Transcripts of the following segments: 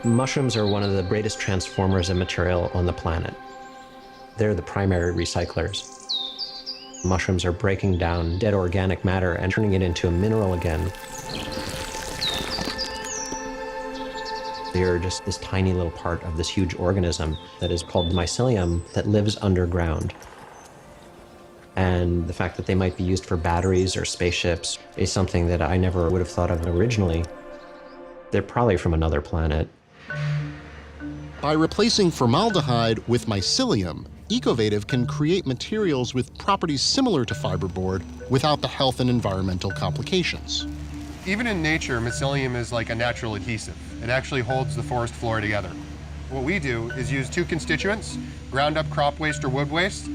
Mushrooms are one of the greatest transformers of material on the planet. They're the primary recyclers. Mushrooms are breaking down dead organic matter and turning it into a mineral again. They're just this tiny little part of this huge organism that is called mycelium that lives underground. And the fact that they might be used for batteries or spaceships is something that I never would have thought of originally. They're probably from another planet. By replacing formaldehyde with mycelium, Ecovative can create materials with properties similar to fiberboard without the health and environmental complications. Even in nature, mycelium is like a natural adhesive. It actually holds the forest floor together. What we do is use two constituents, ground up crop waste or wood waste.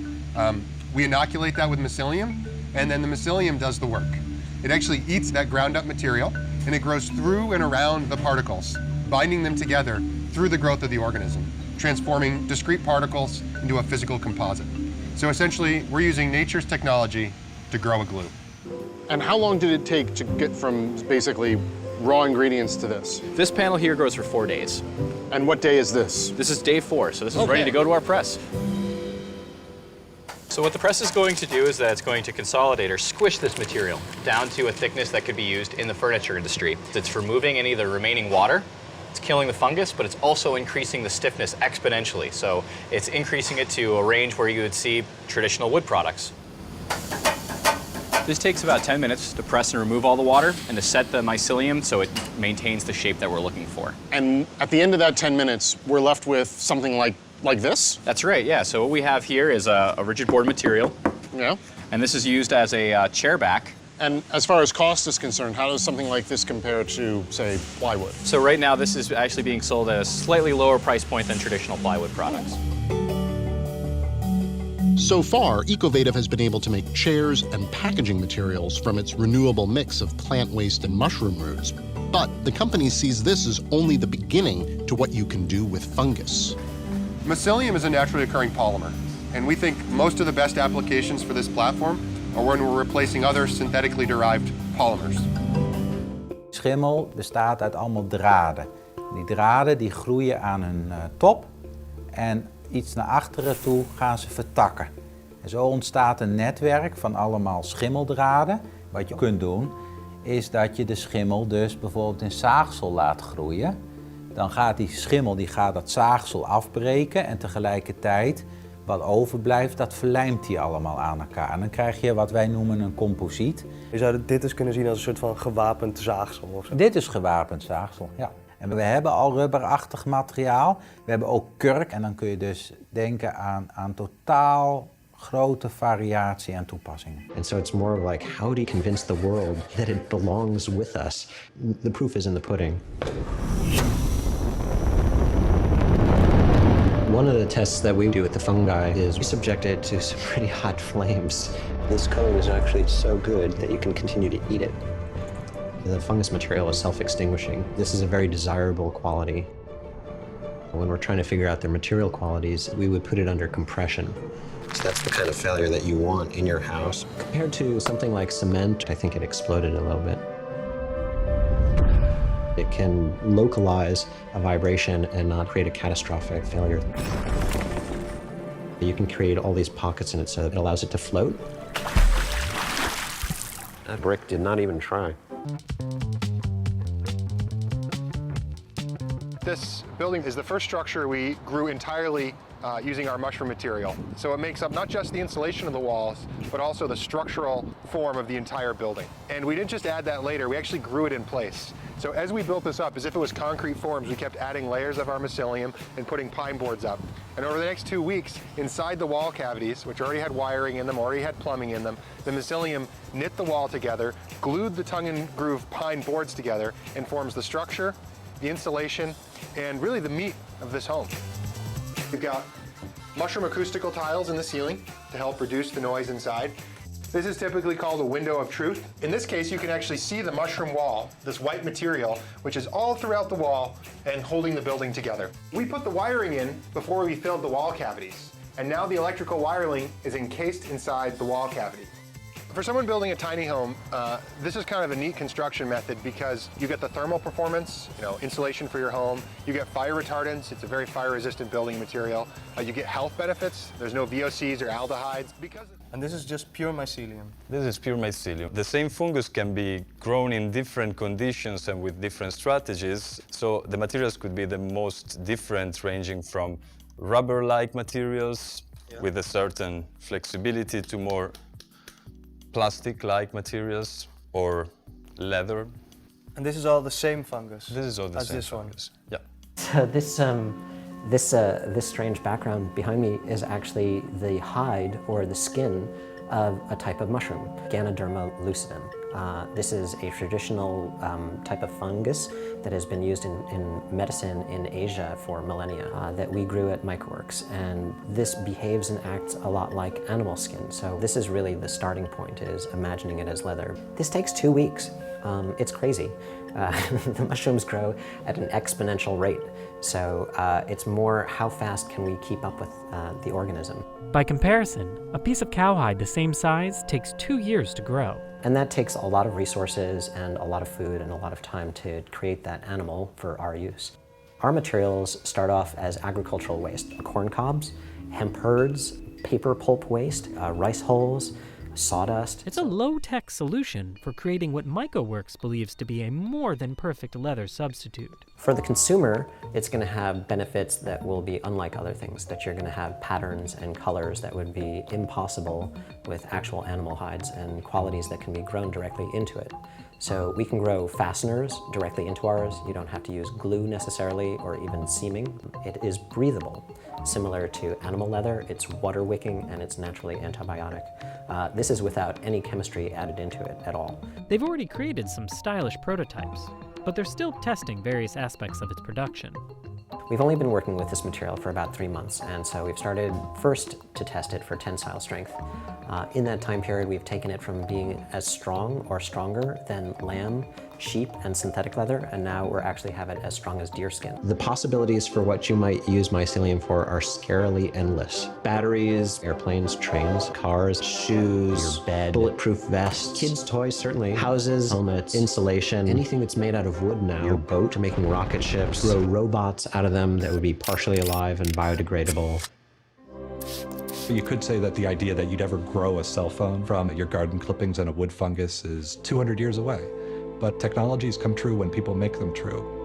We inoculate that with mycelium, and then the mycelium does the work. It actually eats that ground up material, and it grows through and around the particles, binding them together through the growth of the organism, transforming discrete particles into a physical composite. So essentially, we're using nature's technology to grow a glue. And how long did it take to get from basically raw ingredients to this? This panel here grows for 4 days. And what day is this? This is day 4, so this is ready to go to our press. So what the press is going to do is that it's going to consolidate or squish this material down to a thickness that could be used in the furniture industry. It's removing any of the remaining water, it's killing the fungus, but it's also increasing the stiffness exponentially. So it's increasing it to a range where you would see traditional wood products. This takes about 10 minutes to press and remove all the water and to set the mycelium so it maintains the shape that we're looking for. And at the end of that 10 minutes, we're left with something like this? That's right, yeah. So what we have here is a rigid board material. Yeah. And this is used as a chair back. And as far as cost is concerned, how does something like this compare to, say, plywood? So right now, this is actually being sold at a slightly lower price point than traditional plywood products. So far, Ecovative has been able to make chairs and packaging materials from its renewable mix of plant waste and mushroom roots. But the company sees this as only the beginning to what you can do with fungus. Mycelium is a naturally occurring polymer, and we think most of the best applications for this platform are when we're replacing other synthetically derived polymers. Schimmel bestaat uit allemaal draden. Die draden die groeien aan hun top en iets naar achteren toe gaan ze vertakken. En zo ontstaat een netwerk van allemaal schimmeldraden. Wat je kunt doen is dat je de schimmel dus bijvoorbeeld in zaagsel laat groeien. Dan gaat die schimmel dat zaagsel afbreken en tegelijkertijd wat overblijft, dat verlijmt die allemaal aan elkaar. En dan krijg je wat wij noemen een composiet. Je zou dit dus kunnen zien als een soort van gewapend zaagsel of zo? Dit is gewapend zaagsel, ja. En we hebben al rubberachtig materiaal. We hebben ook kurk en dan kun je dus denken aan totaal grote variatie en toepassingen. And so it's more of like, how do you convince the world that it belongs with us? The proof is in the pudding. One of the tests that we do with the fungi is we subject it to some pretty hot flames. This coating is actually so good that you can continue to eat it. The fungus material is self-extinguishing. This is a very desirable quality. When we're trying to figure out their material qualities, we would put it under compression. So that's the kind of failure that you want in your house. Compared to something like cement, I think it exploded a little bit. It can localize a vibration and not create a catastrophic failure. You can create all these pockets in it so it allows it to float. That brick did not even try. This building is the first structure we grew entirely using our mushroom material. So it makes up not just the insulation of the walls, but also the structural form of the entire building. And we didn't just add that later, we actually grew it in place. So as we built this up, as if it was concrete forms, we kept adding layers of our mycelium and putting pine boards up. And over the next 2 weeks, inside the wall cavities, which already had wiring in them, already had plumbing in them, the mycelium knit the wall together, glued the tongue and groove pine boards together, and forms the structure, the insulation, and really the meat of this home. We've got mushroom acoustical tiles in the ceiling to help reduce the noise inside. This is typically called a window of truth. In this case, you can actually see the mushroom wall, this white material, which is all throughout the wall and holding the building together. We put the wiring in before we filled the wall cavities, and now the electrical wiring is encased inside the wall cavity. For someone building a tiny home, this is kind of a neat construction method because you get the thermal performance, insulation for your home, you get fire retardants, it's a very fire-resistant building material, you get health benefits, there's no VOCs or aldehydes. And this is just pure mycelium. This is pure mycelium. The same fungus can be grown in different conditions and with different strategies, so the materials could be the most different, ranging from rubber-like materials with a certain flexibility to more plastic-like materials or leather. And this is all the same fungus? This is all the as same this fungus. Yeah. So this strange background behind me is actually the hide or the skin of a type of mushroom, Ganoderma lucidum. This is a traditional type of fungus that has been used in medicine in Asia for millennia that we grew at MicroWorks. And this behaves and acts a lot like animal skin. So this is really the starting point, is imagining it as leather. This takes 2 weeks. It's crazy. The mushrooms grow at an exponential rate. So it's more how fast can we keep up with the organism. By comparison, a piece of cowhide the same size takes 2 years to grow. And that takes a lot of resources and a lot of food and a lot of time to create that animal for our use. Our materials start off as agricultural waste: corn cobs, hemp herds, paper pulp waste, rice hulls, sawdust. It's a low-tech solution for creating what MicroWorks believes to be a more than perfect leather substitute. For the consumer, it's going to have benefits that will be unlike other things, that you're going to have patterns and colors that would be impossible with actual animal hides, and qualities that can be grown directly into it. So we can grow fasteners directly into ours. You don't have to use glue necessarily, or even seaming. It is breathable. Similar to animal leather, it's water wicking and it's naturally antibiotic. This is without any chemistry added into it at all. They've already created some stylish prototypes, but they're still testing various aspects of its production. We've only been working with this material for about 3 months, and so we've started first to test it for tensile strength. In that time period, we've taken it from being as strong or stronger than lamb, sheep, and synthetic leather, and now we're actually have it as strong as deer skin. The possibilities for what you might use mycelium for are scarily endless. Batteries, airplanes, trains, cars, shoes, your bed, bulletproof vests, kids' toys certainly, houses, helmets, insulation, anything that's made out of wood now, your boat, making rocket ships, grow robots out of them that would be partially alive and biodegradable. You could say that the idea that you'd ever grow a cell phone from your garden clippings and a wood fungus is 200 years away. But technologies come true when people make them true.